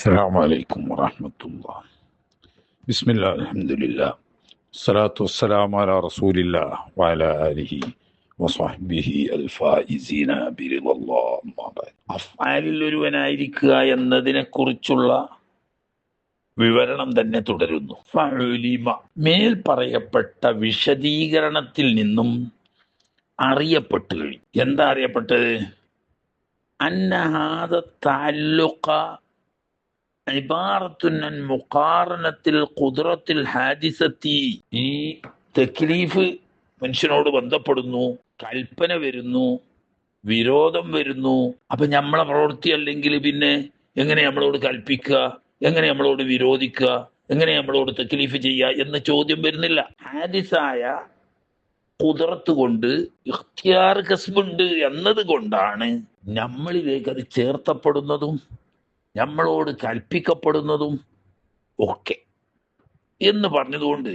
السلام عليكم ورحمة الله. بسم الله الحمد لله الصلاة والسلام على رسول الله وعلى آله وصحبه الفائزين برضا الله. أما بعد. അഫ്ആലിൽ ഒരുവനായിരിക്കുക എന്നതിനെ കുറിച്ചുള്ള വിവരണം തന്നെ തുടരുന്നു. ഫഉലിമ മേൽ പറയപ്പെട്ട വിശദീകരണത്തിൽ നിന്നും അറിയപ്പെട്ടു കഴിഞ്ഞു. എന്താ അറിയപ്പെട്ടത്? അന്ന ഹാദ തഅല്ലുഖ ഇബാറത്തുൻ അൻ മുഖാറനത്തിൽ ഖുദ്റത്തിൽ ഹാദിസത്തി. ഈ തക്ലീഫ് മനുഷ്യനോട് ബന്ധപ്പെടുന്നു, കൽപ്പന വരുന്നു, വിരോധം വരുന്നു. അപ്പൊ നമ്മളെ പ്രവൃത്തി അല്ലെങ്കിൽ പിന്നെ എങ്ങനെ നമ്മളോട് കൽപ്പിക്കുക, എങ്ങനെ നമ്മളോട് വിരോധിക്കുക, എങ്ങനെ നമ്മളോട് തക്ലീഫ് ചെയ്യുക എന്ന ചോദ്യം വരുന്നില്ല. ഹാദിസായ ഖുദ്റത്ത് കൊണ്ട് ഇഖ്തിയാർ കസ്ബുണ്ട് എന്നത് കൊണ്ടാണ് നമ്മളിലേക്ക് അത് ചേർത്തപ്പെടുന്നതും നമ്മളോട് കൽപ്പിക്കപ്പെടുന്നതും ഒക്കെ എന്ന് പറഞ്ഞതുകൊണ്ട്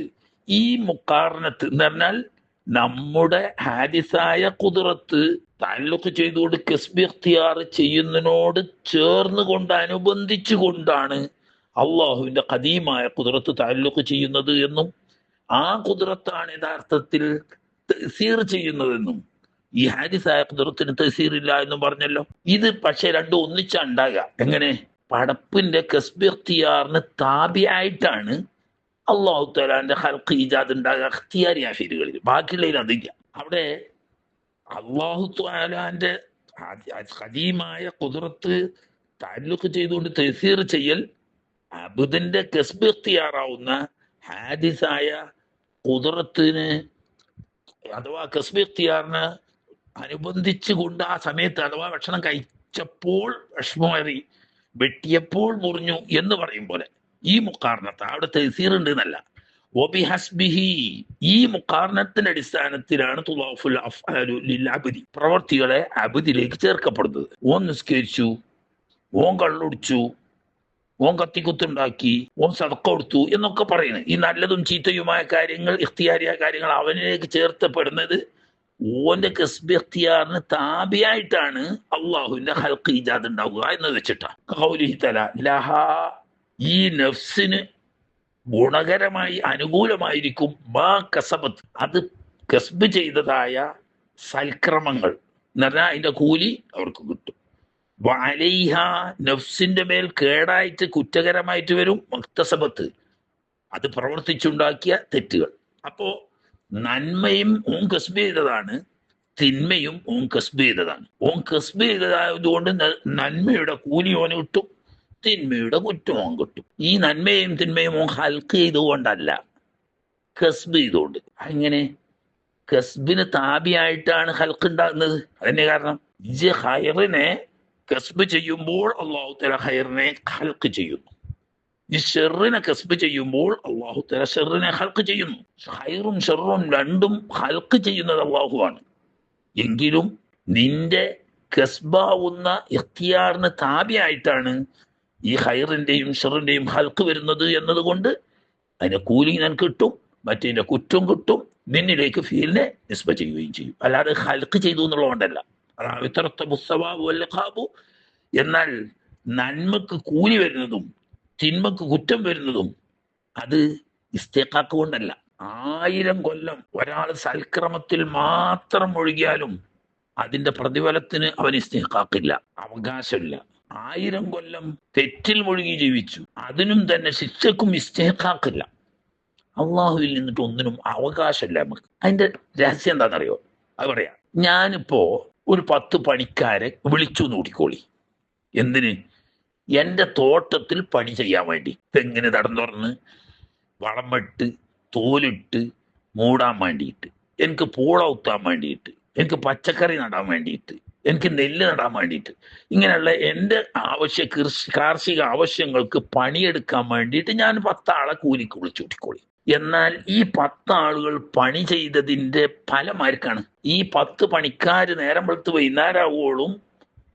ഈ മുക്കാരണത്ത് എന്ന് പറഞ്ഞാൽ നമ്മുടെ ഹാദിസായ ഖുദ്റത്ത് തഅല്ലുഖ് ചെയ്തുകൊണ്ട് കസ്ബ് ഇഖ്തിയാർ ചെയ്യുന്നതിനോട് ചേർന്നുകൊണ്ട് അനുബന്ധിച്ചുകൊണ്ടാണ് അള്ളാഹുവിന്റെ ഖദീമായ ഖുദ്റത്ത് തഅല്ലുഖ് ചെയ്യുന്നത് എന്നും ആ ഖുദ്റത്താണ് യഥാർത്ഥത്തിൽ തഅ്സീർ ചെയ്യുന്നതെന്നും ഈ ഹാദിസായ ഖുദ്റത്തിന് തഅ്സീറില്ല എന്നും പറഞ്ഞല്ലോ. ഇത് പക്ഷെ രണ്ടും ഒന്നിച്ചുണ്ടാകുക. എങ്ങനെ? പടപ്പിന്റെ കസ്ബ് ഇഖ്തിയാറിന് താബിയായിട്ടാണ് അല്ലാഹു തആലാന്റെ ഖൽഖ് ഈജാദ് ഉണ്ടാകുക ഇഖ്തിയാരി അഫീലുകളിൽ. ബാക്കിയുള്ളതിൽ അതില്ല. അവിടെ അല്ലാഹു തആലാന്റെ ഖദീമായ ഖുദ്റത്ത് തഅല്ലുഖ് ചെയ്തുകൊണ്ട് തഅ്സീർ ചെയ്യൽ അബ്ദിന്റെ കസ്ബ് ഇഖ്തിയാറാവുന്ന ഹാദിസായ ഖുദ്റത്തിന് അഥവാ കസ്ബ് ഇഖ്തിയാറിന് അനുബന്ധിച്ചുകൊണ്ട് ആ സമയത്ത് അഥവാ ഭക്ഷണം കഴിച്ചപ്പോൾ വിഷമേറി, വെട്ടിയപ്പോൾ മുറിഞ്ഞു എന്ന് പറയും പോലെ ഈ മുഖാർണത്ത് അവിടെ തഅ്സീർ ഉണ്ട് എന്നല്ല. വബിഹസ്ബിഹി ഈ മുഖാർണത്തിന്റെ അടിസ്ഥാനത്തിലാണ് തുളാഫുൽ അഫ്ആലു ലിൽ അബ്ദി പ്രവർത്തികളെ അബ്ദിലേക്ക് ചേർക്കപ്പെടുന്നത്. ഓൻ നിസ്കരിച്ചു, ഓൻ കള്ളുടിച്ചു, ഓൻ കത്തിക്കുത്തുണ്ടാക്കി, ഓൻ സദഖ കൊടുത്തു എന്നൊക്കെ പറയുന്നത് ഈ നല്ലതും ചീത്തയുമായ കാര്യങ്ങൾ, ഇഖ്തിയാരിയായ കാര്യങ്ങൾ അവനിലേക്ക് ചേർത്തപ്പെടുന്നത് ഓന്റെ കസ്ബ് ഇഖ്തിയാറിന് താബിയായിട്ടാണ് അള്ളാഹുവിന്റെ ഖൽഖ് ഈജാദ് ഉണ്ടാവുക എന്ന് വെച്ചിട്ടാ. ഖൗലിഹി തആല ലഹാ ഈ നഫ്സിന് ഗുണകരമായി അനുകൂലമായിരിക്കും മാ കസബത്ത് അത് കസ്ബ് ചെയ്തതായ സൽക്രമങ്ങൾ എന്ന് പറഞ്ഞാൽ അതിന്റെ കൂലി അവർക്ക് കിട്ടും. വഅലൈഹ നഫ്സിന്റെ മേൽ കേടായിട്ട് കുറ്റകരമായിട്ട് വരും മക്തസബത്ത് അത് പ്രവർത്തിച്ചുണ്ടാക്കിയ തെറ്റുകൾ. അപ്പോ നന്മയും ഓൻ കസ്ബ് ചെയ്തതാണ്, തിന്മയും ഓൻ കസ്ബ് ചെയ്തതാണ്. ഓൻ കസ്ബ് ചെയ്തതായതുകൊണ്ട് നന്മയുടെ കൂലി ഓന് കിട്ടും, തിന്മയുടെ കുറ്റം ഓൻ കിട്ടും. ഈ നന്മയും തിന്മയും ഓൻ ഹൽക്ക് ചെയ്തുകൊണ്ടല്ല, കസ്ബ് ചെയ്തുകൊണ്ട്. അങ്ങനെ കസ്ബിന് താബിയായിട്ടാണ് ഹൽക്ക് ഉണ്ടാകുന്നത്. അതന്നെ കാരണം ഈ ഹൈറിനെ കസ്ബ് ചെയ്യുമ്പോൾ അല്ലാഹു തആല ഹൈറിനെ ഹൽക്ക് ചെയ്യുന്നു. ഈ ഷെറിനെ കസ്ബ് ചെയ്യുമ്പോൾ അല്ലാഹു തആല ഷെറിനെ ഹൽക്ക് ചെയ്യുന്നു. ഹൈറും ഷെറും രണ്ടും ഹൽക്ക് ചെയ്യുന്നത് അല്ലാഹുവാണ്. എങ്കിലും നിന്റെ കസ്ബാവുന്ന ഇഖ്തിയാറിന് താബിയായിട്ടാണ് ഈ ഹൈറിന്റെയും ഷെറിന്റെയും ഹൽക്ക് വരുന്നത് എന്നതുകൊണ്ട് അതിന്റെ കൂലി നിനക്ക് കിട്ടും, മറ്റേ കുറ്റം കിട്ടും, നിന്നിലേക്ക് ഫീലിനെ നിസ്ബ ചെയ്യുകയും ചെയ്യും. അല്ലാതെ ഹൽക്ക് ചെയ്തു എന്നുള്ളതുകൊണ്ടല്ല. എന്നാൽ നന്മക്ക് കൂലി വരുന്നതും തിന്മക്ക് കുറ്റം വരുന്നതും അത് ഇസ്തിഖാഖ് കൊണ്ടല്ല. 1000 കൊല്ലം ഒരാൾ സൽക്രമത്തിൽ മാത്രം ഒഴുകിയാലും അതിന്റെ പ്രതിഫലത്തിന് അവൻ ഇസ്തിഖാഖില്ല, അവകാശമില്ല. 1000 കൊല്ലം തെറ്റിൽ മുഴുകി ജീവിച്ചു, അതിനും തന്നെ ശിക്ഷക്കും ഇസ്തിഖാഖില്ല. അള്ളാഹുവിൽ നിന്നിട്ട് ഒന്നിനും അവകാശമില്ല നമുക്ക്. അതിന്റെ രഹസ്യം എന്താണെന്നറിയോ? അത് പറയാം. ഞാനിപ്പോ ഒരു 10 പണിക്കാരെ വിളിച്ചു നോക്കിക്കോളി. എന്തിന്? എൻ്റെ തോട്ടത്തിൽ പണി ചെയ്യാൻ വേണ്ടി. തെങ്ങിന് തടം തുറന്ന് വളം വെട്ട് തോലിട്ട് മൂടാൻ വേണ്ടിയിട്ട്, എനിക്ക് പൂള കുത്താൻ വേണ്ടിയിട്ട്, എനിക്ക് പച്ചക്കറി നടാൻ വേണ്ടിയിട്ട്, എനിക്ക് നെല്ല് നടാൻ വേണ്ടിയിട്ട്, ഇങ്ങനെയുള്ള എൻ്റെ കാർഷിക ആവശ്യങ്ങൾക്ക് പണിയെടുക്കാൻ വേണ്ടിയിട്ട് ഞാൻ 10 ആളെ കൂലിക്ക് വിളിച്ചു കൂട്ടിക്കോളി. എന്നാൽ ഈ 10 ആളുകൾ പണി ചെയ്തതിൻ്റെ ഫലം ആർക്കാണ്? ഈ 10 പണിക്കാർ നേരം വെളുത്ത് വൈകുന്നേരമാവോളും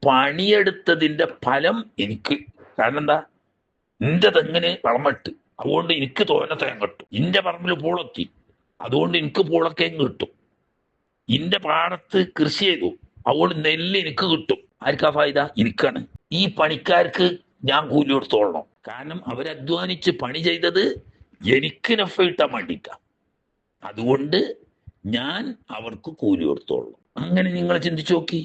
പണിയെടുത്തതിന്റെ ഫലം എനിക്ക്. കാരണം എന്താ? എന്റെ തെങ്ങിന് വളമിട്ട് അതുകൊണ്ട് എനിക്ക് തോന്നെ തേങ്ങ കിട്ടും. ഇന്റെ പറമ്പിൽ പൂളത്തി അതുകൊണ്ട് എനിക്ക് പൂളക്കേം കിട്ടും. ഇന്റെ പാടത്ത് കൃഷി ചെയ്തു അതുകൊണ്ട് നെല്ല് എനിക്ക് കിട്ടും. ആർക്കാ ഫായിദ? എനിക്കാണ്. ഈ പണിക്കാർക്ക് ഞാൻ കൂലി കൊടുത്തോളണം. കാരണം അവരധ്വാനിച്ച് പണി ചെയ്തത് എനിക്ക് നഫ കിട്ടാൻ വേണ്ടിയിട്ടാ. അതുകൊണ്ട് ഞാൻ അവർക്ക് കൂലി കൊടുത്തോളണം. അങ്ങനെ നിങ്ങൾ ചിന്തിച്ചു നോക്കി,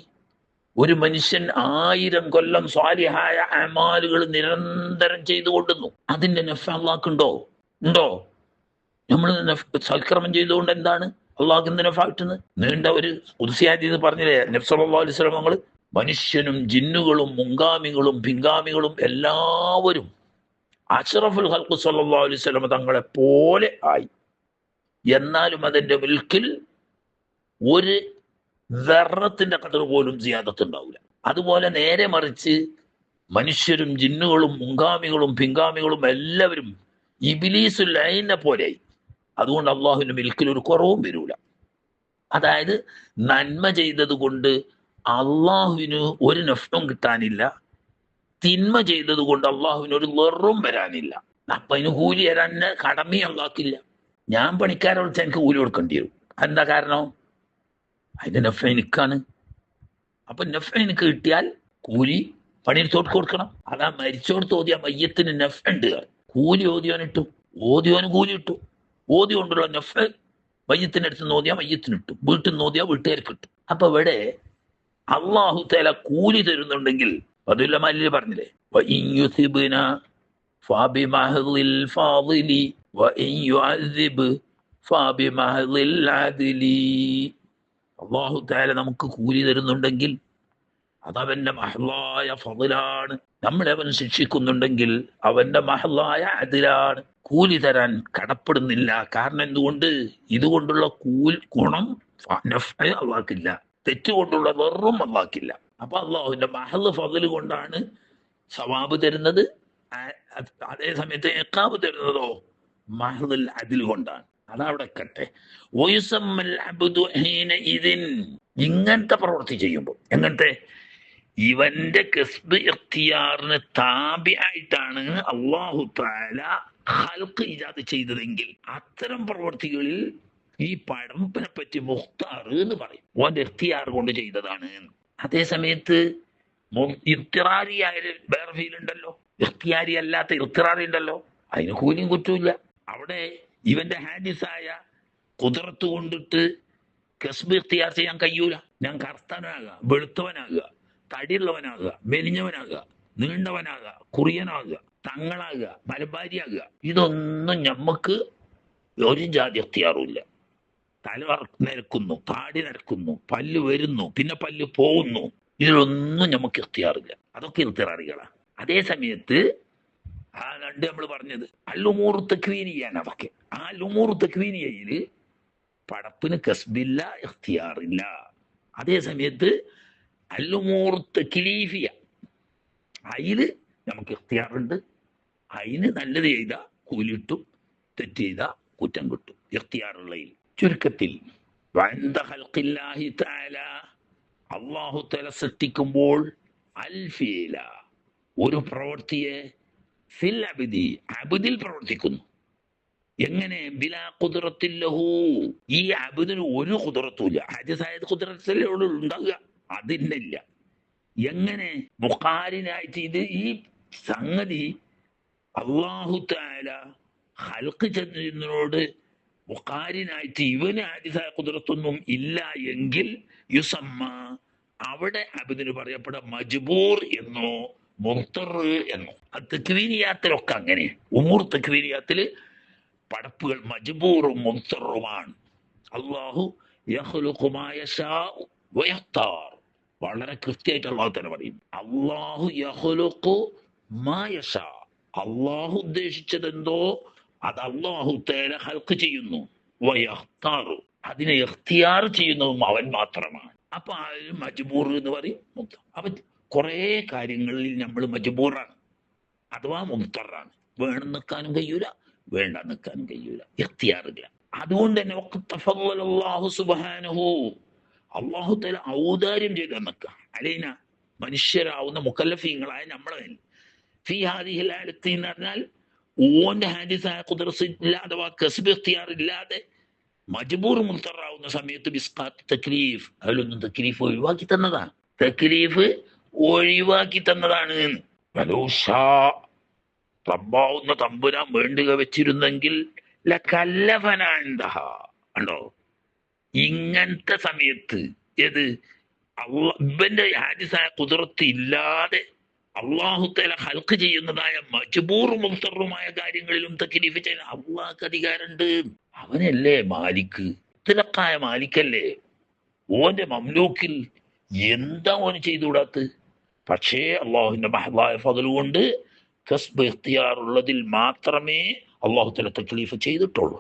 ഒരു മനുഷ്യൻ 1000 കൊല്ലം സ്വാലിഹായ അമാലുകൾ നിരന്തരം ചെയ്തു കൊണ്ടുന്നു, അതിന്റെ നഫ അള്ളാഹ്ക്കുണ്ടോ? ഉണ്ടോ? നമ്മൾ സൽക്കർമ്മം ചെയ്തുകൊണ്ട് എന്താണ് അള്ളാഹ്ക്ക് എന്ത് നഫ കിട്ടുന്നത്? നീണ്ട ഒരു ഉദ്സിയാദീസ് പറഞ്ഞില്ലേ നബി സല്ലല്ലാഹു അലൈഹി വസല്ലം തങ്ങൾ, മനുഷ്യനും ജിന്നുകളും മുൻഗാമികളും പിൻഗാമികളും എല്ലാവരും അഷ്റഫുൽ ഖൽഖ് സല്ലല്ലാഹു അലൈഹി വസല്ലം തങ്ങളെ പോലെ ആയി. എന്നാലും അതിന്റെ മിൽക്കിൽ ഒരു ദർറത്തിന്റെ ഖദർ പോലും സിയാദത്ത് ഉണ്ടാവില്ല. അതുപോലെ നേരെ മറിച്ച് മനുഷ്യരും ജിന്നുകളും മുൻഗാമികളും പിൻഗാമികളും എല്ലാവരും ഇബ്ലീസുൽ ലഈനെ പോലെയായി. അതുകൊണ്ട് അള്ളാഹുവിന്റെ മിൽക്കിൽ ഒരു കുറവും വരൂല. അതായത് നന്മ ചെയ്തത് കൊണ്ട് അള്ളാഹുവിന് ഒരു നഫ്റ്റും കിട്ടാനില്ല, തിന്മ ചെയ്തത് കൊണ്ട് അള്ളാഹുവിന് ഒരു വെറും വരാനില്ല. അപ്പൊ അതിന് കൂലി തരാൻ കടമയും അള്ളാഹ്ക്കില്ല. ഞാൻ പണിക്കാരെ വിളിച്ചാൽ എനിക്ക് കൂലി കൊടുക്കേണ്ടി വരും. എന്താ കാരണം? അതിന്റെ നഫ എനിക്കാണ്. അപ്പൊ നഫ എനിക്ക് കിട്ടിയാൽ കൂലി പണിയെടുത്തോട്ട് കൊടുക്കണം. അതാ മരിച്ചോടത്ത് ഓതിയ മയ്യത്തിന് നഫ ഉണ്ട്. കൂലി ഓതിയോനിട്ടു, ഓതിയോന് കൂലി ഇട്ടു. ഓതി കൊണ്ടുള്ള നഫ മയ്യത്തിന്റെ അടുത്ത് നോദിയാ മയ്യത്തിന് ഇട്ടു, വീട്ടിൽ നിന്ന് നോദിയാ വീട്ടുകാർക്ക് ഇട്ടു. അപ്പൊ ഇവിടെ അള്ളാഹു തആല കൂലി തരുന്നുണ്ടെങ്കിൽ അതുല്ല മല്യ പറഞ്ഞില്ലേ, അള്ളാഹു തആല നമുക്ക് കൂലി തരുന്നുണ്ടെങ്കിൽ അതവന്റെ മഹ്ലായ ഫളിലാണ്. നമ്മളെ അവൻ ശിക്ഷിക്കുന്നുണ്ടെങ്കിൽ അവന്റെ മഹ്ലായ അദിലാണ്. കൂലി തരാൻ കടപ്പെടുന്നില്ല. കാരണം എന്തുകൊണ്ട്? ഇതുകൊണ്ടുള്ള ഗുണം അള്ളാഹ്ക്കില്ല, തെറ്റുകൊണ്ടുള്ള വെറും അള്ളാഹ്ക്കില്ല. അപ്പൊ അള്ളാഹുവിന്റെ മഹ്ല് ഫളില് കൊണ്ടാണ് സവാബ് തരുന്നത്. അതേ സമയത്ത് ഇഖാബ് തരുന്നതോ മഹ്ലുൽ അദിൽ കൊണ്ടാണ്. അതവിടെ കട്ടെ. ഇങ്ങനത്തെ പ്രവൃത്തി ചെയ്യുമ്പോൾ, എങ്ങനത്തെ ഇവന്റെ കസ്ബ് ഇഖ്തിയാറിന് താബിയായിട്ടാണ് അല്ലാഹു തആല ഖൽഖ് ഇജാദ് ചെയ്തതെങ്കിൽ അത്തരം പ്രവൃത്തികളിൽ ഈ പടപ്പിനെ പറ്റി മുഖ്താർ എന്ന് പറയും. ഓന്റെ ഇഖ്തിയാർ കൊണ്ട് ചെയ്തതാണ്. അതേ സമയത്ത് ഇഖ്തിറാരിയായ വേറെ ഫീലുണ്ടല്ലോ, ഇഖ്തിയാരി അല്ലാത്ത ഇഖ്തിറാറി ഉണ്ടല്ലോ, അതിന് കൂലിയും കുറ്റമില്ല. അവിടെ ഇവന്റെ ഹാദിസായ കുദറത്ത് കൊണ്ടിട്ട് കസ്ബ് ഇഖ്തിയാർ ചെയ്യാൻ കഴിയൂല. ഞാൻ കറുത്തവനാകുക, വെളുത്തവനാകുക, തടിയുള്ളവനാകുക, മെലിഞ്ഞവനാകുക, നീണ്ടവനാകുക, കുറിയനാകുക, തങ്ങളാകുക, മലബാരിയാകുക, ഇതൊന്നും ഞമ്മക്ക് ഒരു ജാതി ഇഖ്തിയാറുമില്ല. തല നിരക്കുന്നു, താടി നിരക്കുന്നു, പല്ല് വരുന്നു, പിന്നെ പല്ല് പോകുന്നു, ഇതിലൊന്നും നമുക്ക് ഇഖ്തിയാറില്ല. അതൊക്കെ ഇഖ്തിറാറികളാണ്. അതേ സമയത്ത് ആ രണ്ട് നമ്മൾ പറഞ്ഞത് അല്ലുമൂറു തക്വീനിയാണ്. അതൊക്കെ ആ ലുമൂറു തക്വീനിയയില് പടപ്പിന് കസ്ബില്ല, ഇഖ്തിയാറില്ല. അതേ സമയത്ത് അല്ലുമൂറു തക്ലീഫിയ, അതില് നമുക്ക് ഇഖ്തിയാറുണ്ട്. അതിന് നല്ലത് ചെയ്താൽ കൂലി കിട്ടും, തെറ്റ് ചെയ്താൽ കുറ്റം കിട്ടും. ഇഖ്തിയാറുള്ളതിൽ ചുരുക്കത്തിൽ അല്ലാഹു തആല സൃഷ്ടിക്കുമ്പോൾ അൽഫീല ഒരു പ്രവൃത്തിയെ ഫിൽ അബ്ദി അബ്ദിൽ പ്രവർത്തിക്കുന്നു. എങ്ങനെ? ബിലാ ഖുദ്റത്തിൻ ലഹു, ഈ അബ്ദിന് ഒരു ഖുദ്റത്തുമില്ല. ഹദീസായത് ഖുദ്റത്തിലേ ഉണ്ടാകുക, അതില്ല. എങ്ങനെ? മുഖാരിനായിട്ട് ഇത് ഈ സംഗതി അല്ലാഹു തആല ഖൽഖ് ചെയ്യുന്നതിനോട് മുഖാരിനായിട്ട് ഇവന് ഹദീസായ ഖുദ്റത്തൊന്നും ഇല്ല എങ്കിൽ യുസമ്മ, അവിടെ അബ്ദിന് പറയപ്പെടാം മജ്ബൂർ എന്നോ മുർത്തർ എന്നോ. തക്വീനിയാത്തിലൊക്കെ അങ്ങനെ, ഉമൂർ തക്വീനിയാത്തില് പടപ്പുകൾ മജ്ബൂറും മുർത്തറുമാണ്. അല്ലാഹു യഖ്ലുഖു മാ യശാഉ വയഖ്താർ, വളരെ കൃത്യമായിട്ട് അള്ളാഹു തന്നെ പറയും. അല്ലാഹു യഖ്ലുഖു മാ യശാ, അള്ളാഹു ഉദ്ദേശിച്ചതെന്തോ അത് അല്ലാഹു തആല ഖൽഖ് ചെയ്യുന്നു. വയഖ്താറു, അതിനെ ഇഖ്തിയാർ ചെയ്യുന്നതും അവൻ മാത്രമാണ്. അപ്പൊ മജ്ബൂർ എന്ന് പറയും, മുക്തർ. അപ്പൊ കുറെ കാര്യങ്ങളിൽ നമ്മൾ മജ്ബൂറാണ് അഥവാ മുക്തറാണ്. വേണം നിൽക്കാനും കഴിയൂല, വേണ്ട നിൽക്കാനും കഴിയൂല, ഇഖ്തിയാറില്ല. അതുകൊണ്ട് തന്നെ അല്ലാഹു സുബ്ഹാനഹു, അല്ലാഹു തആല ഔദാര്യം ചെയ്ത് നിൽക്കുക അലൈന, മനുഷ്യരാവുന്ന മുക്കല്ലഫീങ്ങളായ നമ്മളെ ഫീ ഹാദിഹിൽ ആലത്തി എന്ന് പറഞ്ഞാൽ ഓന്റെ ഹാദിസായ ഖുദ്റത്ത് ഇല്ലാതെ അഥവാ കസ്ബ് ഇഖ്തിയാർ ഇല്ലാതെ മജ്ബൂർ മുൽത്തറാവുന്ന സമയത്ത് ബിസ്ഖാത്ത് തക്ലീഫ്, അതിലൊന്നും തക്ലീഫ് ഒഴിവാക്കി തന്നതാണ്. തക്ലീഫ് ഒഴിവാക്കി തന്നതാണ്. വലൂഷാ, റബ്ബാവുന്ന തമ്പുരാൻ വേണ്ടുക വെച്ചിരുന്നെങ്കിൽ ലകല്ലഫനാൻദഹ. ഉണ്ടോ ഇങ്ങനത്തെ സമയത്ത് ഏത് ഇവന്റെ ഹാജിസായ കുതിർത്ത് ഇല്ലാതെ അള്ളാഹു തആല ഹൽക്ക് ചെയ്യുന്നതായ മജ്ബൂർ മുഫ്തറുമായ കാര്യങ്ങളിലും തക്ലീഫ് ചെയ്യാൻ അള്ളാഹ്ക്ക് അധികാരമുണ്ട്. അവനല്ലേ മാലിക്, മുത്തലക്കായ മാലിക്കല്ലേ. ഓന്റെ മംലൂക്കിൽ എന്താ ഓന് ചെയ്തുകൂടാത്ത്? പക്ഷേ അള്ളാഹുവിന്റെ മഹദായ ഫضل കൊണ്ട് കസ്ബ് ഇഖ്തിയാർ ഉള്ളതിൽ മാത്രമേ അള്ളാഹു തആല തക്ലീഫ് ചെയ്തിട്ടുള്ളൂ.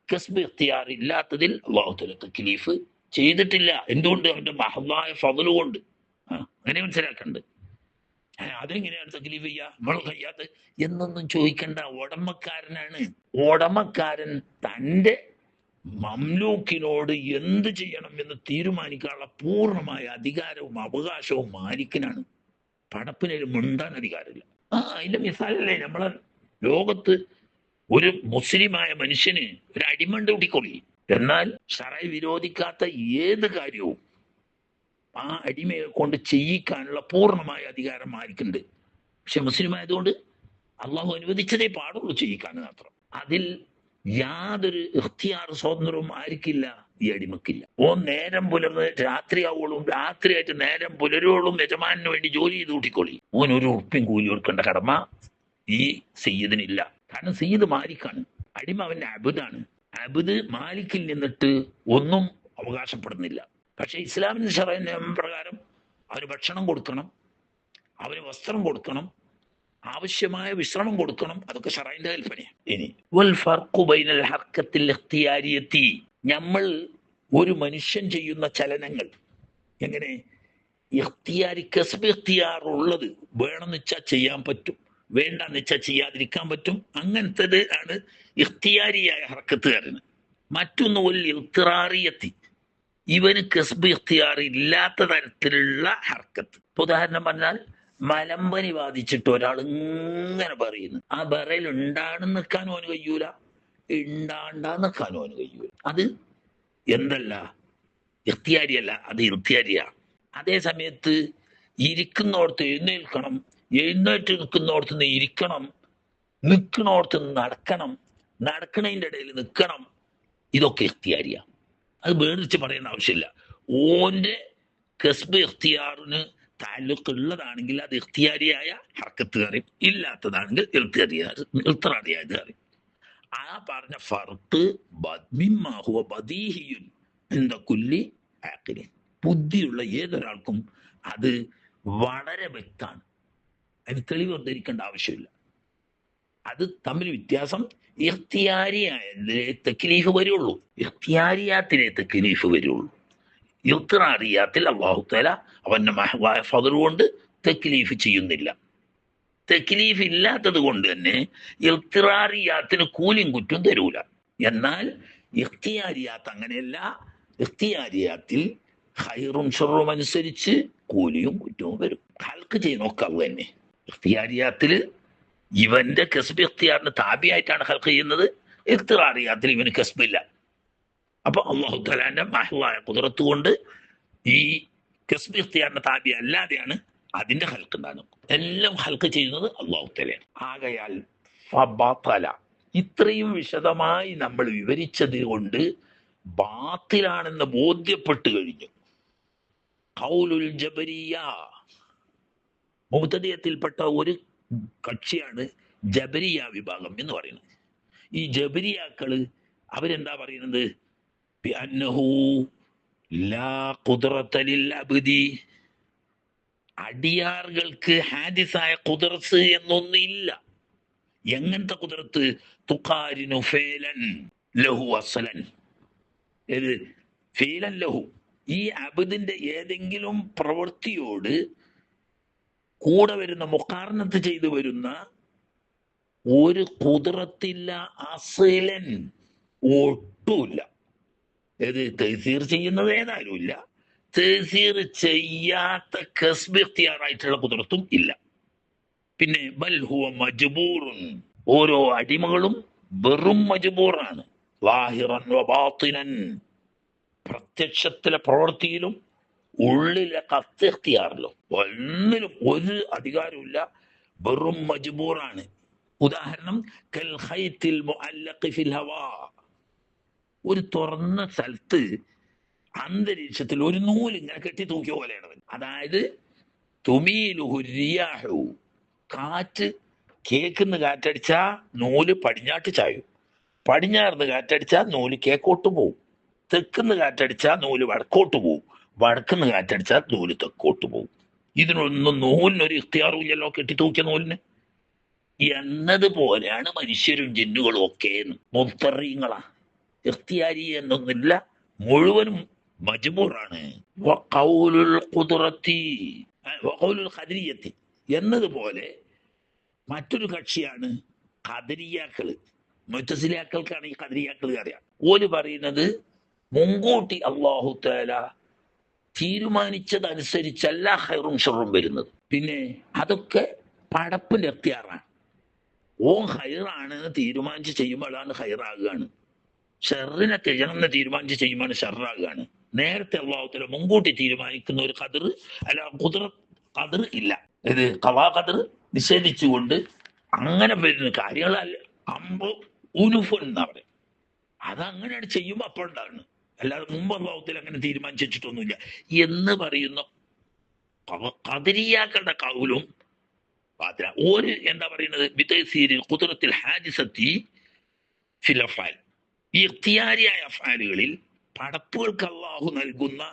കസ്ബ് ഇഖ്തിയാർ ഇല്ലാത്തതിൽ അള്ളാഹു തആല തക്ലീഫ് ചെയ്തിട്ടില്ല. എന്തുകൊണ്ട്? അവന്റെ മഹദായ ഫضل കൊണ്ട്. അങ്ങനെ മനസ്സിലാക്കണ്ട്. അതെങ്ങനെയാണ് തക്ലീഫ് ചെയ്യുക? നമ്മൾ കഴിയാത്ത എന്നൊന്നും ചോദിക്കണ്ട. ഉടമക്കാരനാണ്. ഉടമക്കാരൻ തൻ്റെ മംലൂക്കിനോട് എന്ത് ചെയ്യണം എന്ന് തീരുമാനിക്കാനുള്ള പൂർണ്ണമായ അധികാരവും അവകാശവും മാലിക്കിനാണ്. പടപ്പിന് മുണ്ടാൻ അധികാരമില്ല. അതിന്റെ മിസാലല്ലേ നമ്മളെ ലോകത്ത് ഒരു മുസ്ലിമായ മനുഷ്യന് ഒരു അടിമണ്ട് കൂട്ടിക്കൊള്ളി, എന്നാൽ ശറഅ വിരോധിക്കാത്ത ഏത് കാര്യവും ആ അടിമയെ കൊണ്ട് ചെയ്യിക്കാനുള്ള പൂർണ്ണമായ അധികാരം മാലിക്കുണ്ട്. പക്ഷെ മുസ്ലിം ആയതുകൊണ്ട് അള്ളാഹു അനുവദിച്ചതേ പാടുള്ളൂ ചെയ്യിക്കാൻ മാത്രം. അതിൽ യാതൊരു ഇഖ്തിയാർ സ്വാതന്ത്ര്യവും ആർക്കില്ല, ഈ അടിമക്കില്ല. ഓ നേരം പുലർന്ന് രാത്രിയാവോളും, രാത്രിയായിട്ട് നേരം പുലരോളും യജമാനു വേണ്ടി ജോലി ചെയ്ത് കൂട്ടിക്കൊള്ളി. ഓൻ ഒരു ഉറുപ്പ്യം കൂലി കൊടുക്കേണ്ട കടമ ഈ സയ്യിദിനില്ല. കാരണം സയ്യിദ് മാലിക്കാണ്, അടിമ അവന്റെ അബുദാണ്. അബുദ് മാലിക്കിൽ നിന്നിട്ട് ഒന്നും അവകാശപ്പെടുന്നില്ല. പക്ഷെ ഇസ്ലാമിന്റെ ശറഅ നിയമം പ്രകാരം അവന് ഭക്ഷണം കൊടുക്കണം, അവന് വസ്ത്രം കൊടുക്കണം, ആവശ്യമായ വിശ്രമം കൊടുക്കണം. അതൊക്കെ ശറഅന്റെ കൽപ്പനയാണ്. ഇനി വൽ ഫർഖു ബൈനൽ ഹർക്കത്തിൽ ഇഖ്തിയാരിയത്തി, നമ്മൾ ഒരു മനുഷ്യൻ ചെയ്യുന്ന ചലനങ്ങൾ എങ്ങനെ ഇഖ്തിയാരി കസ്ബ് ഇഖ്തിയാർ ഉള്ളത് വേണമെന്ന് വെച്ചാൽ ചെയ്യാൻ പറ്റും, വേണ്ടെന്ന് വെച്ചാൽ ചെയ്യാതിരിക്കാൻ പറ്റും. അങ്ങനത്തത് ആണ് ഇഖ്തിയാരിയായ ഹർക്കത്തുകാരന്. മറ്റൊന്ന് വൽ ഇൽത്തിറാറിയത്തി, ഇവന് കസ്ബ് ഇഖ്തിയാർ ഇല്ലാത്ത തരത്തിലുള്ള ഹർക്കത്ത്. ഉദാഹരണം പറഞ്ഞാൽ മലമ്പനി ബാധിച്ചിട്ട് ഒരാൾ ഇങ്ങനെ പറയുന്നു, ആ ബറയിൽ ഉണ്ടാണെന്ന് നിൽക്കാനും അവന് കഴിയൂല, ഉണ്ടാണ്ടാ നിൽക്കാനും അവന് കഴിയൂല. അത് എന്തല്ല, ഇഖ്തിയാരിയല്ല, അത് ഇർത്തിയാരിയാ. അതേ സമയത്ത് ഇരിക്കുന്നോടത്ത് എഴുന്നേൽക്കണം, എഴുന്നേറ്റ് നിൽക്കുന്നോടത്ത് നിന്ന് ഇരിക്കണം, നിൽക്കുന്നോടത്ത് നിന്ന് നടക്കണം, നടക്കണതിൻ്റെ ഇടയിൽ നിൽക്കണം. ഇതൊക്കെ ഇഖ്തിയാരിയാ. അത് വേർതിരിച്ച് പറയേണ്ട ആവശ്യമില്ല. ഓന്റെ കസ്ബ് ഇഖ്തിയാറിന് താലൂക്കുള്ളതാണെങ്കിൽ അത് ഇഖ്തിയാരിയായ ഹർക്കത്ത് കറിയും, ഇല്ലാത്തതാണെങ്കിൽ ഇൽത്തിറാറിയായ കറിയും. ആ പറഞ്ഞ ഫർഖ് മിമ്മാ ഹുവ ബദീഹിയുൻ ഇൻദ കുല്ലി ആഖിലിൻ, ബുദ്ധിയുള്ള ഏതൊരാൾക്കും അത് വളരെ വ്യക്തമാണ്. അതിന് തെളിവ് ഉദ്ധരിക്കേണ്ട ആവശ്യമില്ല. അത് തമ്മിൽ വ്യത്യാസം ഇഖ്തിയാരിയായതിലെ തക്ലീഫ് വരുള്ളൂ, ഇഖ്തിയാരിയാത്തിലെ തക്ലീഫ് വരുള്ളൂ. ഇൽത്തിറാറിയാത്തിൽ അല്ലാഹു തആല അവന്റെ മഹ്വായ ഫضل കൊണ്ട് തക്ലീഫ് ചെയ്യുന്നില്ല. തക്ലീഫ് ഇല്ലാത്തത് കൊണ്ട് തന്നെ ഇൽത്തിറാറിയാത്തിന് കൂലിയും കുറ്റവും തരൂല. എന്നാൽ ഇഖ്തിയാരിയാത്ത് അങ്ങനെയല്ല. ഇഖ്തിയാരിയാത്തിൽ ഖൈറും ഷർറും അനുസരിച്ച് കൂലിയും കുറ്റവും വരും. ഹൽക്ക് ചെയ്യുന്നൊക്കെ അത് തന്നെ. ഇഖ്തിയാരിയാത്തില് ഇവന്റെ കസ്ബ് ഇഖ്തിയാറിന് താബിയായിട്ടാണ് ഹൽക്ക് ചെയ്യുന്നത്. ഇൽത്തിറാറിയാത്തിൽ ഇവന് കസ്ബില്ല. അപ്പൊ അല്ലാഹു തആലാന്റെ മഹ്വായ ഖുദ്റത്ത് കൊണ്ട് ഈ കസ്ബ് ഇഖ്തിയാറിന്റെ താബി അല്ലാതെയാണ് അതിന്റെ ഹൽക്ക് ഉണ്ടാകുന്നത്. എല്ലാം ഹൽക്ക് ചെയ്യുന്നത് അല്ലാഹു തആലയാണ്. ആകയാൽ ഫബതല, ഇത്രയും വിശദമായി നമ്മൾ വിവരിച്ചത് കൊണ്ട് ബാത്തിലാണെന്ന് ബോധ്യപ്പെട്ടു കഴിഞ്ഞു. ഖൗലുൽ ജബരിയ, മുബ്തദിയത്തിൽപ്പെട്ട ഒരു കക്ഷിയാണ് ജബരിയ വിഭാഗം എന്ന് പറയുന്നത്. ഈ ജബരിയാക്കള് അവരെന്താ പറയുന്നത്? ബിഅന്നഹു ലാ ഖുദ്റത ലിൽ അബ്ദി, അടിയാറുകൾക്ക് ഹാദിസായ ഖുദ്റത്ത് എന്നൊന്നില്ല. എങ്ങനത്തെ ഖുദ്റത്ത്? തുഖാരിനു ഫേലൻ ലഹു അസ്ലൻ, ഏത് ഫേലൻ ലഹു, ഈ അബ്ദിന്റെ ഏതെങ്കിലും പ്രവൃത്തിയോട് കൂടെ വരുന്ന മുഖാർനത്ത് ചെയ്തു വരുന്ന ഒരു ഖുദ്റത്തില്ല, അസ്ലൻ ഒട്ടുമില്ല. ഏത് തഹ്സീർ ചെയ്യുന്നത് ഏതായാലും ഇല്ല, തഹ്സീർ ചെയ്യാത്ത കസ്ബ് ഇഖ്തിയാറായിട്ടുള്ള ഖുദ്റത്തും ഇല്ല. പിന്നെ ബൽ ഹുവ മജ്ബൂറുൻ, ഓരോ അടിമകളും വെറും മജ്ബൂറാണ്. ലാഹിറൻ വ ബാത്തിനൻ, പ്രത്യക്ഷത്തിലെ പ്രവൃത്തിയിലും ഉള്ളിലെ കത്ത് ഇഖ്തിയാറിലും ഒന്നിലും ഒരു അധികാരമില്ല. വെറും മജ്ബൂറാണ്. ഉദാഹരണം കൽ ഖൈത്തിൽ മുഅല്ലഖി ഫിൽ ഹവാ. ഒരു തുറന്ന സ്ഥലത്ത് അന്തരീക്ഷത്തിൽ ഒരു നൂല് ഇങ്ങനെ കെട്ടി തൂക്കിയ പോലെയാണ്. അതായത് തുമീലുഹു റിയാഹു, കാറ്റ് കേക്കുന്ന കാറ്റടിച്ചാ നൂല് പടിഞ്ഞാട്ട് ചായും, പടിഞ്ഞാറുന്ന് കാറ്റടിച്ചാൽ നൂല് കേക്കോട്ട് പോവും, തെക്കുന്ന് കാറ്റടിച്ചാൽ നൂല് വടക്കോട്ട് പോവും, വടക്കുന്ന് കാറ്റടിച്ചാൽ നൂല് തെക്കോട്ട് പോവും. ഇതിനൊന്നും നൂലിനൊരു ഇഖ്തിയാറും ഇല്ലല്ലോ, കെട്ടി തൂക്കിയ നൂലിന്. എന്നതുപോലെയാണ് മനുഷ്യരും ജിന്നുകളും ഒക്കെ മുത്തറീങ്ങളാ. ഇഖ്തിയാരി എന്നൊന്നില്ല, മുഴുവനും മജ്ബൂറാണ്. വഖൗലുൽ ഖുദ്റത്തി വഖൗലുൽ ഖദരിയത്തി എന്നതുപോലെ മറ്റൊരു കക്ഷിയാണ് ഖദരിയാക്കള്. മുഅ്തസിലിയാക്കൾക്കാണ് ഈ ഖദരിയാക്കൾ അറിയാം. ഓല് പറയുന്നത് മുൻകൂട്ടി അല്ലാഹു തആല തീരുമാനിച്ചതനുസരിച്ചല്ല ഖൈറും ഷർറും വരുന്നത്. പിന്നെ അതൊക്കെ പടപ്പിന്റെ ഇഖ്തിയാറാണ്. ഓൻ ഖൈറാണ് തീരുമാനിച്ച് ചെയ്യുമ്പോഴാണ് ഖൈറാകുകയാണ്, ഷെറിനെ ചെയ്യണമെന്ന് തീരുമാനിച്ച് ചെയ്യുമ്പോൾ ഷെറാകുകയാണ്. നേരത്തെ അല്ലാഹു തആല മുൻകൂട്ടി തീരുമാനിക്കുന്ന ഒരു ഖദർ അല്ല ഖദർ ഇല്ല. ഇത് ഖളാ ഖദർ നിഷേധിച്ചുകൊണ്ട് അങ്ങനെ വരുന്ന കാര്യങ്ങളല്ല. അമ്പോ ഉനുഫ് എന്നാ പറയുക, അതങ്ങനെയാണ് ചെയ്യുമ്പോൾ അപ്പോഴുണ്ടാകുന്നു, അല്ലാതെ മുമ്പ് അല്ലാഹു തആല അങ്ങനെ തീരുമാനിച്ചു വെച്ചിട്ടൊന്നുമില്ല എന്ന് പറയുന്ന ഖദരിയാക്കളുടെ കൗലും ഒരു എന്താ പറയുന്നത് ബിതയ്സീരിൽ ഖുദ്റത്തിൽ ഹാദിസത്തി ഫിൽ അഫ്ആൽ. ഈ ഇഖ്തിയാരിയായ അഫ്ആലുകളിൽ പടപ്പുകൾക്ക് അള്ളാഹു നൽകുന്ന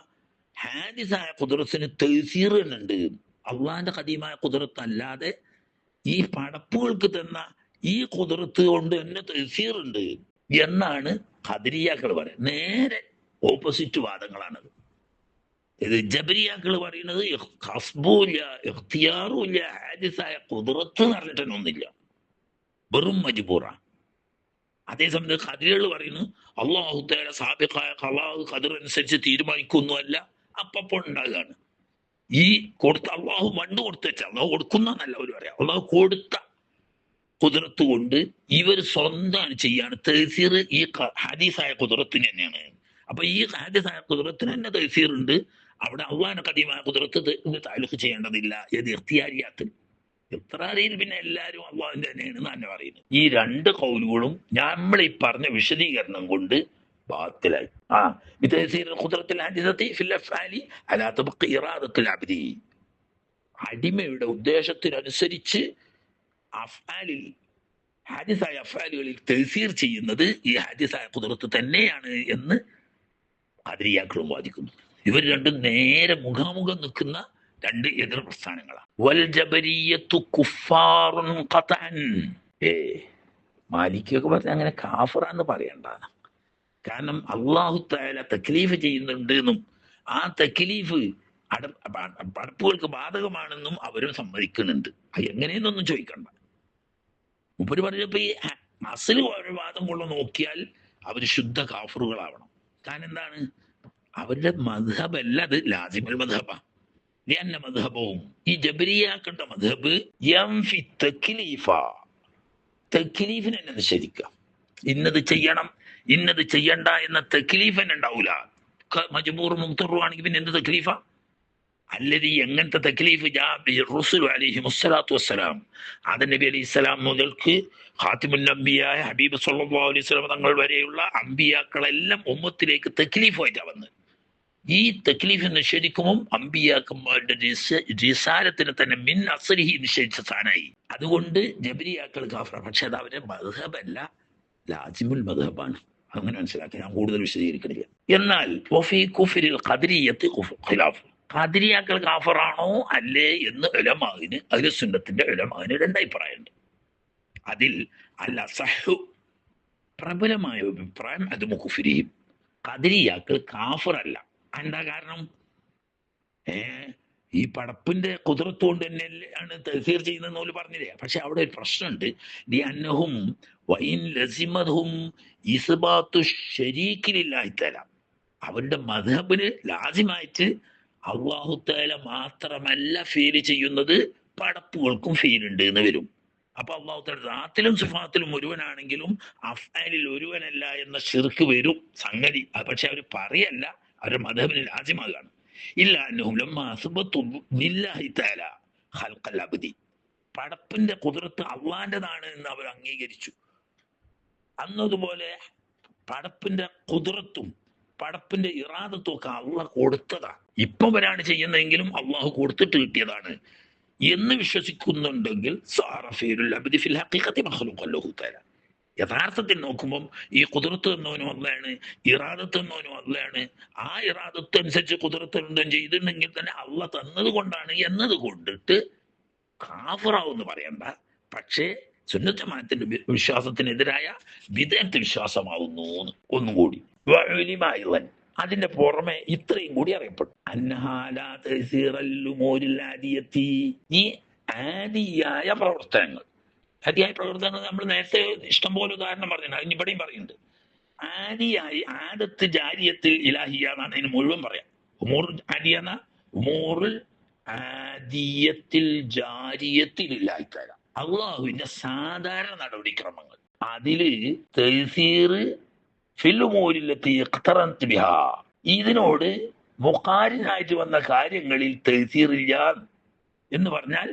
ഹാദിസായ ഖുദ്റത്തിന് തയ്സീർ ഉണ്ട്. അള്ളാഹിന്റെ ഖദീമായ ഖുദ്റത്ത് അല്ലാതെ ഈ പടപ്പുകൾക്ക് തന്ന ഈ ഖുദ്റത്ത് കൊണ്ട് തന്നെ തയ്സീർ ഉണ്ട് എന്നാണ് ഖദരിയാക്കൾ പറയുന്നത്. നേരെ ഓപ്പോസിറ്റ് വാദങ്ങളാണത്. ഇത് ജബരിയാക്കൾ പറയുന്നത് ഖസ്ബുല്ല, ഇഖ്തിയാറുമില്ല, ഹാദിസായ ഖുദ്റത്ത് എന്ന് പറഞ്ഞിട്ടൊന്നുമില്ല, വെറും മജ്ബൂറാണ്. അതേസമയത്ത് ഖദരികൾ പറയുന്നു അല്ലാഹു തആല സാബിഖായ ഖളാ ഖദർ അനുസരിച്ച് തീരുമാനിക്കുന്നല്ല, അപ്പപ്പോൾ ഉണ്ടാകുകയാണ്. ഈ കൊടുത്ത അള്ളാഹു മണ്ണ് കൊടുത്തു വെച്ചാൽ അള്ളാഹു കൊടുക്കുന്നല്ല അവർ പറയാം, അള്ളാഹു കൊടുത്ത ഖുദ്റത്ത് കൊണ്ട് ഇവർ സ്വന്തം ചെയ്യാണ് തയ്സീർ. ഈ ഹദീസായ ഖുദ്റത്തിന് തന്നെയാണ്. അപ്പൊ ഈ ഹദീസായ ഖുദ്റത്തിന് തന്നെ തയ്സീർ ഉണ്ട്. അവിടെ അള്ളാഹിന്റെ ഖദീമായ ഖുദ്റത്ത് താലൂക്ക് ചെയ്യേണ്ടതില്ല. ഏത് ഇഖ്തിയാരിയാത്ത് ഇഖ്തിറാറിയിൽ പിന്നെ എല്ലാവരും അള്ളാഹുവിന്റെ തന്നെയാണ് തന്നെ പറയുന്നത്. ഈ രണ്ട് കൗലുകളും നമ്മൾ ഈ പറഞ്ഞ വിശദീകരണം കൊണ്ട് ബാത്തിലായി. അടിമയുടെ ഉദ്ദേശത്തിനനുസരിച്ച് അഫ്ആലിൽ ഹാദിസായ അഫ്ആലുകളിൽ തയ്സീർ ചെയ്യുന്നത് ഈ ഹാദിസായ ഖുദ്റത്ത് തന്നെയാണ് എന്ന് ഖദരിയാക്കളും വാദിക്കുന്നു. ഇവർ രണ്ടും നേരെ മുഖാമുഖം നിൽക്കുന്ന രണ്ട് എതിർ പ്രസ്ഥാനങ്ങളാണ്. വൽ ജബരിയ്യത്തു കുഫാറുൻ ഖതഅൻ. മാലിക്കൊക്കെ പറഞ്ഞ അങ്ങനെ കാഫിറാന്ന് പറയണ്ട. കാരണം അല്ലാഹു തആല തക്ലീഫ് ചെയ്യുന്നുണ്ട് എന്നും ആ തക്ലീഫ് പടപ്പുകൾക്ക് ബാധകമാണെന്നും അവരും സമ്മതിക്കുന്നുണ്ട്. അത് എങ്ങനെയെന്നൊന്നും ചോദിക്കണ്ട. മുപ്പര് പറഞ്ഞപ്പോ ഈ അസല് ഒരു വാദം കൊണ്ട് നോക്കിയാൽ അവർ ശുദ്ധ കാഫറുകളാവണം. കാരണം എന്താണ്, അവരുടെ മദ്ഹബല്ല അത് ലാസിമുൽ മദ്ഹബാ. ലിഅന്ന മദ്ഹബവും ഈ ജബരിയാക്കളുടെ മദ്ഹബ് യൻഫി തക്ലീഫ, തക്ലീഫിനെ നിഷേധിക്കുക. ഇന്നത് ചെയ്യണം ഇന്നത് ചെയ്യണ്ട എന്ന തക്ലീഫ് തന്നെ ഉണ്ടാവൂല. മജ്ബൂർ മുഖ്തറുവാണെങ്കിൽ പിന്നെ എന്ത് തക്ലീഫ? അല്ലതി എങ്ങനത്തെ തക്ലീഫ് റസൂൽ അലൈഹിമുസ്സലാത്തു വസ്സലാം, ആദം നബി അലൈഹി സ്വലാം മുതൽക്ക് ഖാതിമുൽ അംബിയായ ഹബീബ് സ്വല്ലല്ലാഹു അലൈഹി വസല്ലം തങ്ങൾ വരെയുള്ള അംബിയാക്കളെല്ലാം ഉമ്മത്തിലേക്ക് തക്ലീഫായിട്ടാണ് വന്നത്. ഈ തക്ലീഫ് നിഷേധിക്കുമ്പോൾ അംബിയാക്കന്മാരുടെ റിസാലത്തിന് തന്നെ മിൻ അസ്ലിഹി നിഷേധിച്ച സ്ഥാനായി. അതുകൊണ്ട് ജബരിയാക്കൾ കാഫറ. പക്ഷെ അത് അവരുടെ മദ്ഹബല്ല, ലാസിമുൽ മദ്ഹബാണ്. അങ്ങനെ മനസ്സിലാക്കി ഞാൻ കൂടുതൽ വിശദീകരിക്കണില്ല. എന്നാൽ വഫീ കുഫ്രിൽ ഖദരിയ്യത്തി ഖിലാഫ്, ഖദരിയാക്കൾ കാഫറാണോ അല്ലേ എന്ന് ഉലമാഇന് അഹ്ലുസുന്നത്തിന്റെ ഉലമാഇന് രണ്ടഭിപ്രായമുണ്ട്. അതിൽ അൽ അസഹു പ്രബലമായ അഭിപ്രായം അത് കുഫ്രിയും, ഖദരിയാക്കൾ കാഫറല്ല. എന്താ കാരണം? ഈ പടപ്പിന്റെ ഖുദ്റത്ത് കൊണ്ട് തന്നെ ആണ് തഫ്സീർ ചെയ്യുന്നതെന്ന് ഓല് പറഞ്ഞില്ലേ. പക്ഷെ അവിടെ ഒരു പ്രശ്നമുണ്ട്. ലിഅന്നഹും വഇൻ ലസിമഹും ഇസ്ബാത്തു ശരീകി ലില്ലാഹി തആല, അവരുടെ മദ്ഹബിന് ലാസിമായിട്ട് അല്ലാഹു തആല മാത്രമല്ല ഫീൽ ചെയ്യുന്നത്, പടപ്പുകൾക്കും ഫീൽ ഉണ്ട് എന്ന് വരും. അപ്പൊ അല്ലാഹു തആല ദാത്തിലും സിഫാത്തിലും ഒരുവനാണെങ്കിലും അഫ്ആലിൽ ഒരുവനല്ല എന്ന ശിർക്ക് വരും സംഗതി. പക്ഷെ അവർ പറയല്ല, അവരുടെ മദ്ഹബിന് ലാസിമാകാണ്. ഇല്ല അന്നഹും ലമ്മാ അസ്ബതു ലില്ലാഹി തആല ഖൽഖൽ അബ്ദി, പടപ്പിന്റെ കുതിരത്ത് അള്ളാന്റെതാണ് എന്ന് അവർ അംഗീകരിച്ചു. അന്നതുപോലെ പടപ്പിന്റെ കുതിരത്തും പടപ്പിന്റെ ഇറാദത്തും ഒക്കെ അള്ളാഹ് കൊടുത്തതാ. ഇപ്പൊ അവരാണ് ചെയ്യുന്നതെങ്കിലും അള്ളാഹു കൊടുത്തിട്ട് കിട്ടിയതാണ് എന്ന് വിശ്വസിക്കുന്നുണ്ടെങ്കിൽ യഥാർത്ഥത്തിൽ നോക്കുമ്പം ഈ കുതിരത്ത് എന്നവനും അള്ളയാണ്, ഇറാദത്ത് എന്നവനും അള്ളയാണ്. ആ ഇറാദത്ത് അനുസരിച്ച് കുതിരത്ത് എന്തും ചെയ്തിട്ടുണ്ടെങ്കിൽ തന്നെ അള്ളാഹ് തന്നത് കൊണ്ടാണ് എന്നത് കൊണ്ടിട്ട് കാഫിറാവെന്ന് പറയണ്ട. പക്ഷേ സുന്നത്ത് ജമാഅത്തിന്റെ വിശ്വാസത്തിനെതിരായ വിദഗ്ധ വിശ്വാസമാവുന്നു. ഒന്നുകൂടി അതിന്റെ പുറമെ ഇത്രയും കൂടി അറിയപ്പെടും. ഈ ആദിയായ പ്രവർത്തനങ്ങൾ, ആദിയായ പ്രവർത്തനങ്ങൾ നമ്മൾ നേരത്തെ ഇഷ്ടംപോലെ ഉദാഹരണം പറഞ്ഞിട്ടുണ്ട്, അതിന് ഇവിടെയും പറയുന്നുണ്ട്. ആദിയായി ആദത്ത് ജാരിയത്തിൽ ഇലാഹിയ എന്നാണ് അതിന് മുഴുവൻ പറയാം. ഉമൂർ ആദിയെന്ന ഉമൂറിൽ ആദിയത്തിൽ ജാരിയത്തിൽ ഇല്ലാഹിത്തല, അള്ളാഹുവിന്റെ സാധാരണ നടപടിക്രമങ്ങൾ. അതില് തൈസീർ ഇതിനോട് മുഖാരിനായിട്ട് വന്ന കാര്യങ്ങളിൽ തൈസീറില്ല എന്ന് പറഞ്ഞാൽ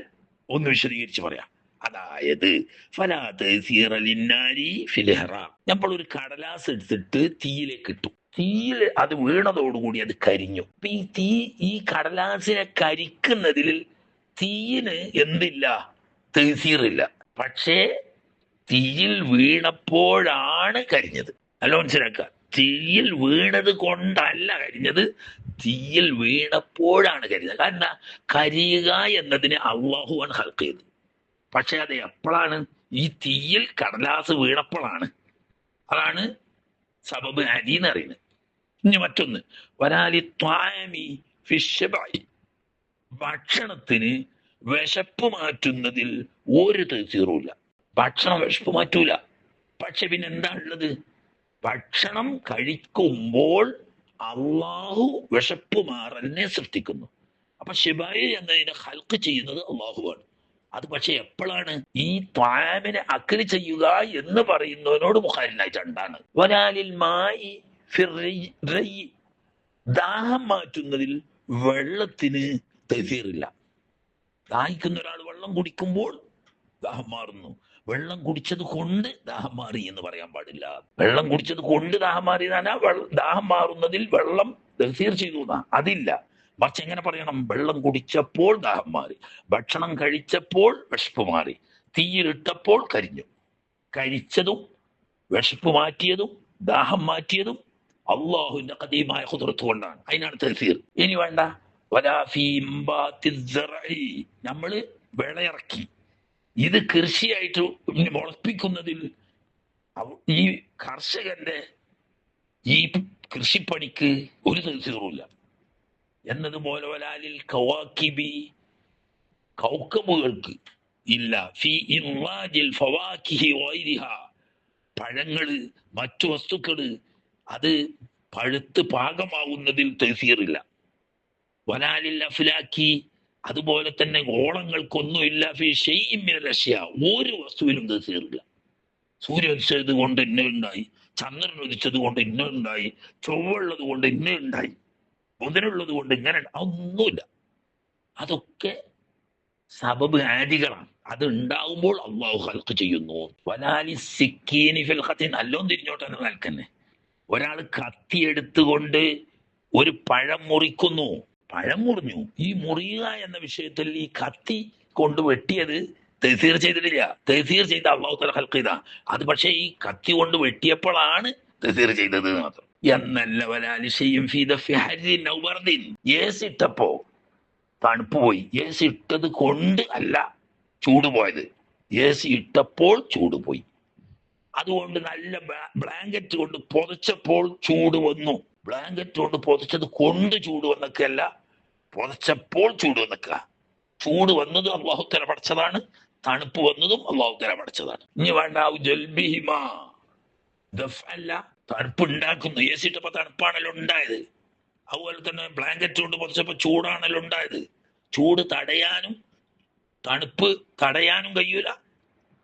ഒന്ന് വിശദീകരിച്ച് പറയാം. അതായത് നമ്മൾ ഒരു കടലാസ് എടുത്തിട്ട് തീയിലേക്ക് ഇട്ടു. തീയിൽ അത് വീണതോടുകൂടി അത് കരിഞ്ഞു. ഈ കടലാസിനെ കരിക്കുന്നതിൽ തീയിന് എന്തില്ല? തൈസീറില്ല. പക്ഷേ തീയിൽ വീണപ്പോഴാണ് കരിഞ്ഞത്. അല്ല, മനസ്സിലാക്കുക. തീയിൽ വീണത് കൊണ്ടല്ല കരിഞ്ഞത്, തീയിൽ വീണപ്പോഴാണ് കരിഞ്ഞത്. കാരണം കരിയുക എന്നതിന് അള്ളാഹുവാണ് ഹൽക്ക് ചെയ്തത്. പക്ഷെ അത് എപ്പോഴാണ്? ഈ തീയിൽ കടലാസ് വീണപ്പോഴാണ്. അതാണ് സബബ് അരി എന്ന് പറയുന്നത്. ഇനി മറ്റൊന്ന്, ഭക്ഷണത്തിന് വിശപ്പ് മാറ്റുന്നതിൽ ഒരു തൈസീറുമില്ല. ഭക്ഷണം വിശപ്പ് മാറ്റൂല. പക്ഷെ പിന്നെ എന്താ ഉള്ളത്? ഭക്ഷണം കഴിക്കുമ്പോൾ അള്ളാഹു വിശപ്പ് മാറലിനെ സൃഷ്ടിക്കുന്നു. അപ്പൊ ശിബായി എന്നതിനെ ഹൽക്ക് ചെയ്യുന്നത് അള്ളാഹുവാണ്. അത് പക്ഷെ എപ്പോഴാണ്? ഈ ത്വാമിനെ അക്കല് ചെയ്യുക എന്ന് പറയുന്നവനോട് മുഖാരിനായിട്ടാണ്. വലാലിൽ മായി ദാഹം മാറ്റുന്നതിൽ വെള്ളത്തിന് തൈസീറില്ല. ദാഹിക്കുന്ന ഒരാൾ വെള്ളം കുടിക്കുമ്പോൾ ദാഹം മാറുന്നു. വെള്ളം കുടിച്ചത് കൊണ്ട് ദാഹം മാറി എന്ന് പറയാൻ പാടില്ല. വെള്ളം കുടിച്ചത് കൊണ്ട് ദാഹം മാറി ദാഹം മാറുന്നതിൽ വെള്ളം തൈസീർ ചെയ്തു അതില്ല. മറിച്ച് എങ്ങനെ പറയണം? വെള്ളം കുടിച്ചപ്പോൾ ദാഹം മാറി, ഭക്ഷണം കഴിച്ചപ്പോൾ വിശപ്പ് മാറി, തീയിലിട്ടപ്പോൾ കരിഞ്ഞു. കരിച്ചതും വിശപ്പ് മാറ്റിയതും ദാഹം മാറ്റിയതും അള്ളാഹുവിന്റെ ഖദീമായ ഖുദ്റത്ത് കൊണ്ടാണ്. അതിനാണ് തൈസീർ. ഇനി വേണ്ട, നമ്മള് വിളയിറക്കി, ഇത് കൃഷിയായിട്ട് മുളപ്പിക്കുന്നതിൽ ഈ കർഷകന്റെ ഈ കൃഷിപ്പണിക്ക് ഒരു തൈസീറുമില്ല എന്നതുപോലെ വലാലിൽ കവാക്കിബി കൗക്കബുകൾക്ക് ഇല്ല. ഫീ ഇൻവാജിൽ ഫവാക്കിഹി വൈരിഹ, പഴങ്ങള് മറ്റു വസ്തുക്കള് അത് പഴുത്ത് പാകമാവുന്നതിൽ തൈസീറില്ല. വലാലിൽ അഫ്ലാക്കി, അതുപോലെ തന്നെ ഓളങ്ങൾക്കൊന്നുമില്ല. ഫീ ഷൈഇൻ മിനൽ അശ്യാ, ഒരു വസ്തുവിലും തൈസീറില്ല. സൂര്യൻ ഉദിച്ചത് കൊണ്ട് ഇന്ന ഉണ്ടായി, ചന്ദ്രൻ ഉദിച്ചത് കൊണ്ട് ഇന്ന ഉണ്ടായി, ചൊവ്വുള്ളത് കൊണ്ട് ഇന്ന ഉണ്ടായി, ബുധനുള്ളത് കൊണ്ട് ഇങ്ങനെ, ഒന്നുമില്ല. അതൊക്കെ സബബ് ആദികളാണ്. അത് ഉണ്ടാവുമ്പോൾ അള്ളാഹു ഹൽക്ക് ചെയ്യുന്നു. വലാലി സിക്കീനി ഫിൽ ഖത്തിൻ, അല്ലോം തിരിഞ്ഞോട്ടെ എന്ന നിലക്കന്നെ ഒരാൾ കത്തി എടുത്തുകൊണ്ട് ഒരു പഴം മുറിക്കുന്നു. പഴം മുറിഞ്ഞു. ഈ മുറിയുക എന്ന വിഷയത്തിൽ ഈ കത്തി കൊണ്ട് വെട്ടിയത് തൈസീർ ചെയ്തിട്ടില്ല. തൈസീർ ചെയ്ത അള്ളാഹു തആല ഹൽക്ക് ചെയ്ത അത്. പക്ഷെ ഈ കത്തി കൊണ്ട് വെട്ടിയപ്പോഴാണ് തൈസീർ ചെയ്തത് മാത്രം. എന്നല്ല വലാലിശയും ഏസി ഇട്ടപ്പോ തണുപ്പ് പോയി. ഏസി ഇട്ടത് കൊണ്ട് അല്ല ചൂട് പോയത്, ഏസി ഇട്ടപ്പോൾ ചൂട് പോയി. അതുകൊണ്ട് നല്ല ബ്ലാങ്കറ്റ് കൊണ്ട് പൊതച്ചപ്പോൾ ചൂട് വന്നു. ബ്ലാങ്കറ്റ് കൊണ്ട് പൊതച്ചത് കൊണ്ട് ചൂട് വന്നൊക്കെയല്ല, പൊതച്ചപ്പോൾ ചൂട് വന്നൊക്കെ. ചൂട് വന്നതും അള്ളാഹു തആല പഠിച്ചതാണ്, തണുപ്പ് വന്നതും അള്ളാഹു തആല പഠിച്ചതാണ്. ഇനി വേണ്ട അല്ല, തണുപ്പ് ഉണ്ടാക്കുന്നു. എ സി ഇട്ടപ്പോ തണുപ്പാണല്ലോ ഉണ്ടായത്. അതുപോലെ തന്നെ ബ്ലാങ്കറ്റ് കൊണ്ട് പൊതിച്ചപ്പോ ചൂടാണല്ലോ ഉണ്ടായത്. ചൂട് തടയാനും തണുപ്പ് തടയാനും കഴിയൂല,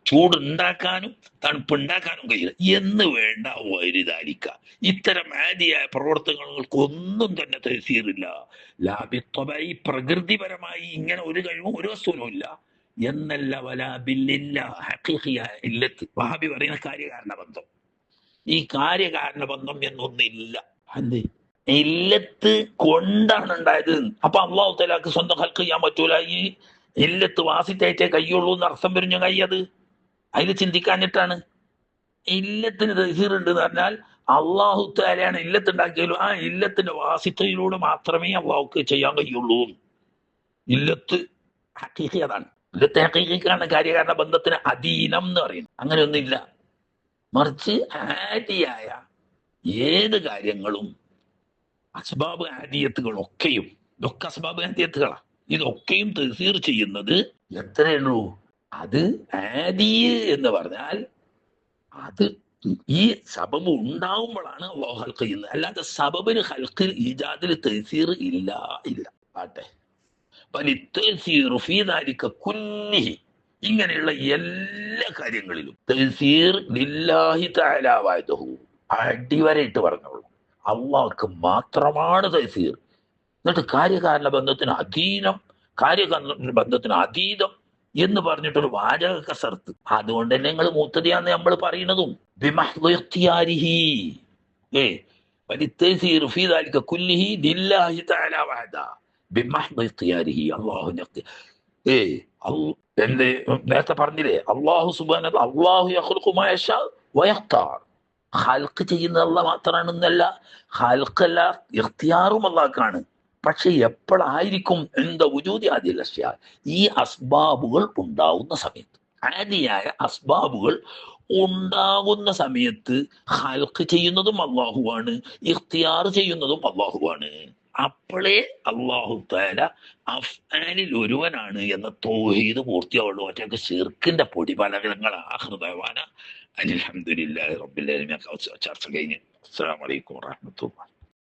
ചൂടുണ്ടാക്കാനും തണുപ്പുണ്ടാക്കാനും കഴിയില്ല എന്ന് വേണ്ട വൈരുദാലിക്ക. ഇത്തരം ആദിയായ പ്രവർത്തനങ്ങൾക്കൊന്നും തന്നെ തൈസീറില്ല. ലാബിത്വമായി പ്രകൃതിപരമായി ഇങ്ങനെ ഒരു കഴിവും ഒരു വസ്തുവിനും ഇല്ല. എന്നല്ല വല ബില്ലില്ല ഹഖീഖിയായ ഇല്ലത്ത്. വഹാബി പറയുന്ന കാര്യകാരണ ബന്ധം. ഈ കാര്യകാരണ ബന്ധം എന്നൊന്നില്ല. എന്ത് ഇല്ലത്ത് കൊണ്ടാണ് ഉണ്ടായത്. അപ്പൊ അള്ളാഹു തആലക്ക് സ്വന്തം ഹൽക്ക് ചെയ്യാൻ പറ്റൂല. ഈ ഇല്ലത്ത് വാസിറ്റായിട്ടേ കയ്യുള്ളൂ എന്ന് അർത്ഥം വരുന്ന കൈ അത് അതിൽ ചിന്തിക്കാഞ്ഞിട്ടാണ്. ഇല്ലത്തിന് തഹ്സീർ ഉണ്ട് എന്ന് പറഞ്ഞാൽ അള്ളാഹു തആലയാണ് ഇല്ലത്ത് ഉണ്ടാക്കിയാലും ആ ഇല്ലത്തിന്റെ വാസിത്തയിലൂടെ മാത്രമേ അള്ളാഹുക്ക് ചെയ്യാൻ കഴിയുള്ളൂ. ഇല്ലത്ത് ഹഖീഖി അതാണ്. ഇല്ലത്തെ ഹഖീഖിക്കാണ് കാര്യകാരണ ബന്ധത്തിന് അധീനം എന്ന് പറയുന്നത്. അങ്ങനെയൊന്നുമില്ല. മറിച്ച് ആദിയായ ഏത് കാര്യങ്ങളും അസ്ബാബ് ആദിയത്തുകളൊക്കെയും ഇതൊക്കെ അസ്ബാബ് ആദിയത്തുകളാ. ഇതൊക്കെയും തഹ്സീർ ചെയ്യുന്നത് എത്രയുള്ളൂ? അത് ആദി എന്ന് പറഞ്ഞാൽ അത് ഈ സബബ് ഉണ്ടാവുമ്പോഴാണ് അല്ലാഹു ഹൽഖ് ചെയ്യുന്നത്. അല്ലാതെ സബബിന് ഹൽഖിൽ ഈജാദിൽ തഹ്സീർ ഇല്ല. ആട്ടെ, ഇങ്ങനെയുള്ള എല്ലാ കാര്യങ്ങളിലും തഹ്സീർ ലില്ലാഹി തആല വഹ്ദഹു, അടിവരയിട്ട് പറഞ്ഞോളൂ, അള്ളാഹ്ക്ക് മാത്രമാണ് തഹ്സീർ. എന്നിട്ട് കാര്യകാരണ ബന്ധത്തിന് അധീനം, കാര്യകാരണ ബന്ധത്തിന് അതീതം എന്ന് പറഞ്ഞിട്ടൊരു വാചക കസർത്ത്. അതുകൊണ്ട് തന്നെ നിങ്ങൾ മൂത്തതിയാന്ന് നമ്മൾ പറയുന്നതും ബിമഹ്ദി ഇഖ്തിയാരിഹി വലിത്തഹ്സീർ ഫീ ദാലിക കുല്ലിഹി ലില്ലാഹി തആല വഹദ ബിമഹ്ദി ഇഖ്തിയാരിഹി. അല്ലാഹു എന്റെ നേരത്തെ പറഞ്ഞില്ലേ, അള്ളാഹു സുബ്ഹാനഹു അള്ളാഹു യഖ്ലുഖു മാ യശാ വയഖ്താർ. ഹൽക്ക് ചെയ്യുന്നത് അല്ലാഹ് മാത്രമാണെന്നല്ല, ഹൽക്കല്ല ഇഖ്തിയാറും അല്ലാഹ്ക്കാണ്. പക്ഷെ എപ്പോഴായിരിക്കും എന്താ വുജൂദി ആദിൽ അശ്യാ, ഈ അസ്ബാബുകൾ ഉണ്ടാവുന്ന സമയത്ത്, ആദിയായ അസ്ബാബുകൾ ഉണ്ടാകുന്ന സമയത്ത് ഹൽക്ക് ചെയ്യുന്നതും അള്ളാഹുവാണ്, ഇഖ്തിയാർ ചെയ്യുന്നതും അള്ളാഹുവാണ്. അപ്പോഴേ അള്ളാഹു തആല അഫ്ആലിൽ ഒരുവനാണ് എന്ന തൗഹീദ് പൂർത്തിയാവുള്ളൂ. മറ്റൊക്കെ ശിർക്കിന്റെ പൊടിപലകങ്ങളാണ്. ആഖിറു ദഅവാന അൽഹംദുലില്ലാഹി റബ്ബിൽ ആലമീൻ. ചർച്ച കഴിഞ്ഞു. അസ്സലാമു അലൈക്കും വറഹ്മത്തുള്ളാഹി.